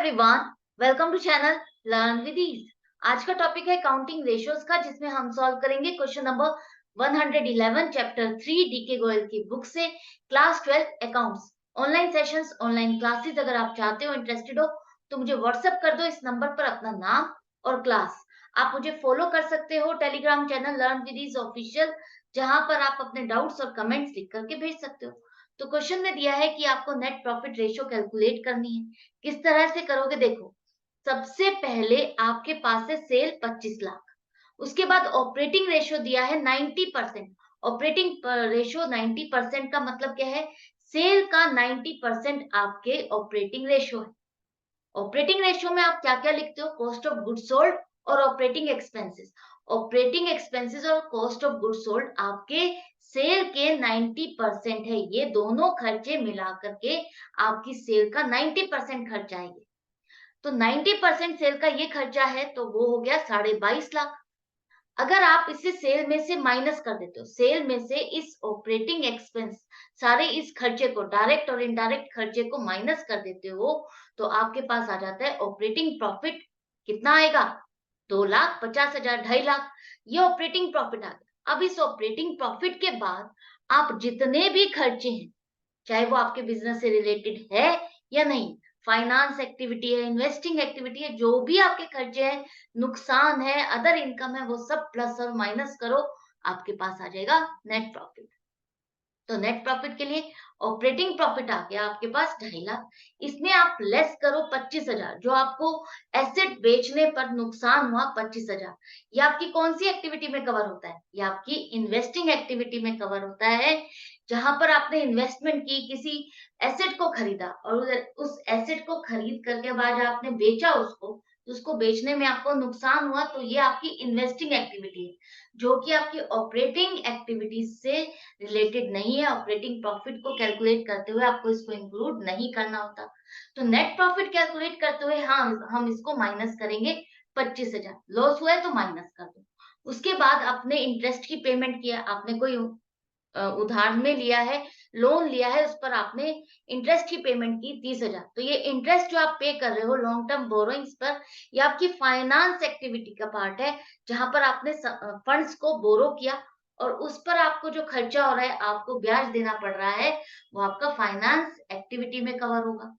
Everyone, welcome to channel learn with ease. आज का topic है काउंटिंग रेशियोज का, जिसमें हम सॉल्व करेंगे question number 111 chapter 3 DK Goyal की बुक से, class 12 accounts. Online sessions, online classes अगर आप चाहते हो, इंटरेस्टेड हो, तो मुझे व्हाट्सएप कर दो इस नंबर पर अपना नाम और क्लास। आप मुझे फॉलो कर सकते हो Telegram channel learn with ease official, जहां पर आप अपने डाउट्स और कमेंट्स लिख करके भेज सकते हो। तो क्वेश्चन में दिया है कि आपको नेट प्रॉफिट रेशियो कैलकुलेट करनी है। किस तरह से करोगे? देखो, सबसे पहले आपके पास है सेल 25 लाख, उसके बाद ऑपरेटिंग रेशियो दिया है 90%। ऑपरेटिंग रेशियो 90% का मतलब क्या है? सेल का 90% आपके ऑपरेटिंग रेशियो है। ऑपरेटिंग रेशियो में आप क्या क्या लिखते हो? कॉस्ट ऑफ गुड सोल्ड और ऑपरेटिंग एक्सपेंसेस। ऑपरेटिंग एक्सपेंसेस और कॉस्ट ऑफ गुड सोल्ड आपके सेल के 90% है। ये दोनों खर्चे मिला करके आपकी सेल का 90% खर्च आएंगे। तो 90% सेल का ये खर्चा है, तो वो हो गया 22.5 लाख। अगर आप इसे सेल में से माइनस कर देते हो, सेल में से इस ऑपरेटिंग एक्सपेंस, सारे इस खर्चे को, डायरेक्ट और इनडायरेक्ट खर्चे को माइनस कर देते हो, तो आपके पास आ जाता है ऑपरेटिंग प्रॉफिट। कितना आएगा? 2,50,000, 2.5 लाख। ये ऑपरेटिंग प्रॉफिट आ गया। अब इस ऑपरेटिंग प्रॉफिट के बाद आप जितने भी खर्चे हैं, चाहे वो आपके बिजनेस से रिलेटेड है या नहीं, फाइनेंस एक्टिविटी है, इन्वेस्टिंग एक्टिविटी है, जो भी आपके खर्चे हैं, नुकसान है, अदर इनकम है, वो सब प्लस और माइनस करो, आपके पास आ जाएगा नेट प्रॉफिट। तो नेट प्रॉफिट के लिए ऑपरेटिंग प्रॉफिट आ गया आपके पास 2.5 लाख। इसमें आप लेस करो 25,000, जो आपको एसेट बेचने पर नुकसान हुआ 25,000। ये आपकी कौन सी एक्टिविटी में कवर होता है? ये आपकी इन्वेस्टिंग एक्टिविटी में कवर होता है, जहां पर आपने इन्वेस्टमेंट की, किसी एसेट को खरीदा और उस एसेट को खरीद करके बाद आपने बेचा उसको, तो उसको बेचने में आपको नुकसान हुआ, तो ये आपकी इन्वेस्टिंग एक्टिविटी है, जो कि आपकी ऑपरेटिंग एक्टिविटीज से रिलेटेड नहीं है। ऑपरेटिंग प्रॉफिट को कैलकुलेट करते हुए आपको इसको इंक्लूड नहीं करना होता। तो नेट प्रॉफिट कैलकुलेट करते हुए हाँ, हम इसको माइनस करेंगे 25,000। लॉस हुआ है तो माइनस कर दो। उसके बाद आपने इंटरेस्ट की पेमेंट किया, आपने कोई उधार में लिया है, लोन लिया है, उस पर आपने इंटरेस्ट की पेमेंट की 30,000। तो ये इंटरेस्ट जो आप पे कर रहे हो लॉन्ग टर्म बोरोइंग्स पर, ये आपकी फाइनेंस एक्टिविटी का पार्ट है, जहां पर आपने फंड्स को बोरो किया और उस पर आपको जो खर्चा हो रहा है, आपको ब्याज देना पड़ रहा है, वो आपका फाइनेंस एक्टिविटी में कवर होगा।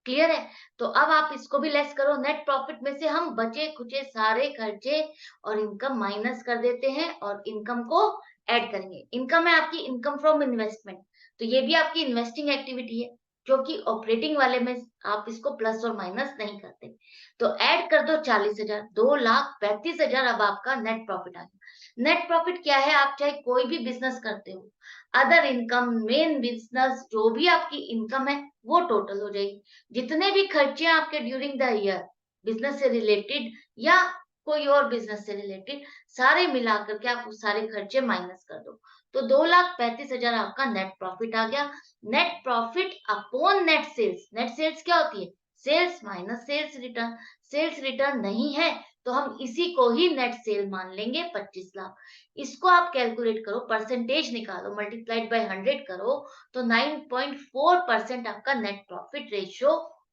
क्लियर है? तो अब आप इसको भी लेस करो। नेट प्रॉफिट में से हम बचे खुचे सारे खर्चे और इनकम माइनस कर देते हैं और इनकम को ऐड करेंगे। इनकम है आपकी इनकम फ्रॉम इन्वेस्टमेंट, तो ये भी आपकी इन्वेस्टिंग एक्टिविटी है, जो कि ऑपरेटिंग वाले में आप इसको प्लस और माइनस नहीं करते। तो ऐड कर दो 40,000, 2,35,000। अब आपका नेट प्रॉफिट आ गया। नेट प्रॉफिट क्या है? आप चाहे कोई भी बिजनेस करते हो, अदर इनकम, मेन बिजनेस, जो भी आपकी इनकम है, वो टोटल हो जाएगी। जितने भी खर्चे आपके ड्यूरिंग द ईयर, बिजनेस से रिलेटेड या कोई और बिजनेस से रिलेटेड, सारे मिला करके आप उस सारे खर्चे माइनस कर दो, तो 2,35,000 आपका नेट प्रॉफिट आ गया। Net profit upon net sales. Net sales क्या होती है? Sales minus sales return. Sales return नहीं है, तो हम इसी को ही नेट सेल मान लेंगे 25 लाख। इसको आप कैलकुलेट करो, परसेंटेज निकालो, मल्टीप्लाइड बाय 100 करो, तो 9.4% आपका नेट प्रॉफिट रेशियो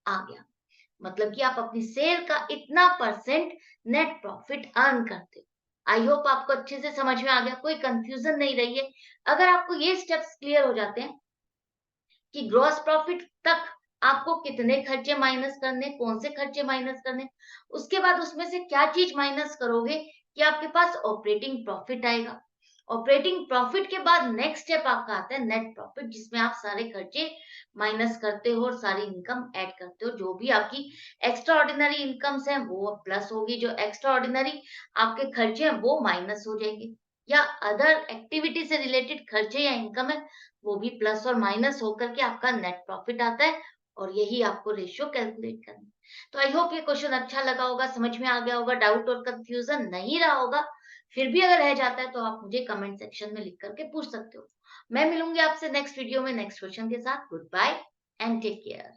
आ गया। मतलब कि आप अपनी सेल का इतना परसेंट नेट प्रॉफिट अर्न करते हो। आई होप आपको अच्छे से समझ में आ गया, कोई कंफ्यूजन नहीं रही है। अगर आपको ये स्टेप्स क्लियर हो जाते हैं कि ग्रॉस प्रॉफिट तक आपको कितने खर्चे माइनस करने, कौन से खर्चे माइनस करने, उसके बाद उसमें से क्या चीज माइनस करोगे कि आपके पास ऑपरेटिंग प्रॉफिट आएगा। ऑपरेटिंग प्रॉफिट के बाद नेक्स्ट स्टेप आपका आता है नेट प्रॉफिट, जिसमें आप सारे खर्चे माइनस करते हो और सारी इनकम ऐड करते हो। जो भी आपकी एक्स्ट्रा ऑर्डिनरी इनकम्स हैं वो प्लस होगी, जो एक्स्ट्रा ऑर्डिनरी आपके खर्चे हैं वो माइनस हो जाएंगे, या अदर एक्टिविटी से रिलेटेड खर्चे या इनकम है, वो भी प्लस और माइनस होकर के आपका नेट प्रॉफिट आता है। और यही आपको रेशियो कैलकुलेट करना है। तो आई होप ये क्वेश्चन अच्छा लगा होगा, समझ में आ गया होगा, डाउट और कंफ्यूजन नहीं रहा होगा। फिर भी अगर रह जाता है तो आप मुझे कमेंट सेक्शन में लिख करके पूछ सकते हो। मैं मिलूंगी आपसे नेक्स्ट वीडियो में नेक्स्ट क्वेश्चन के साथ। Good bye and take care.